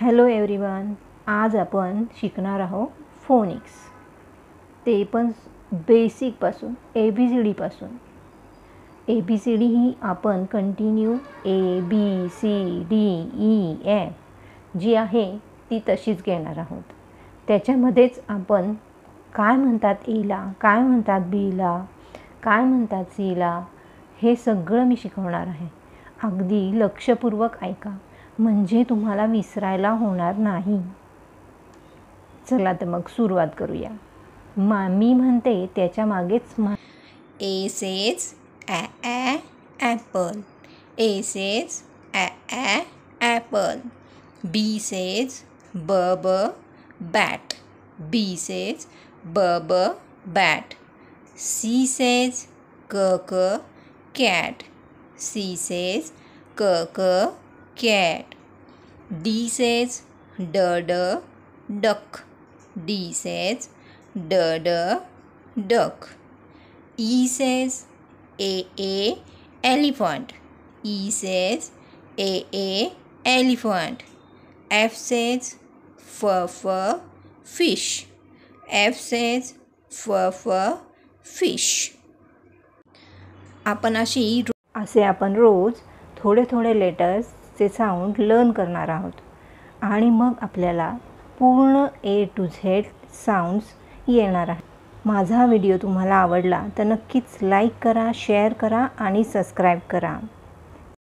Hello everyone, आज आपण शिकणार आहोत फोनिक्स, ते पण बेसिकपासून ABCDपासून. ABCD ही आपण कंटिन्यू ABCDEF जी आहे ती तशीच घेणार आहोत. त्याच्यामध्येच आपण काय म्हणतात Aला, काय म्हणतात Bला, काय म्हणतात Cला, हे सगळं मी शिकवणार आहे. अगदी लक्षपूर्वक ऐका, म्हणजे तुम्हाला विसरायला होणार नाही. चला तर मग सुरुवात करूया. मी म्हणते त्याच्या मागेच A says apple. A says apple. B says bat. B says bat. C says cat. C says cat. D says duck. D says duck. E says elephant. E says elephant. F says fish. F says fish. असे आपण रोज थोडे थोडे लेटर्सचे sound learn करणार आहोत आणि मग आपल्याला पूर्ण A to Z साऊंड्स येणार आहेत. माझा व्हिडिओ तुम्हाला आवडला तर नक्कीच लाईक करा, शेअर करा आणि सबस्क्राईब करा.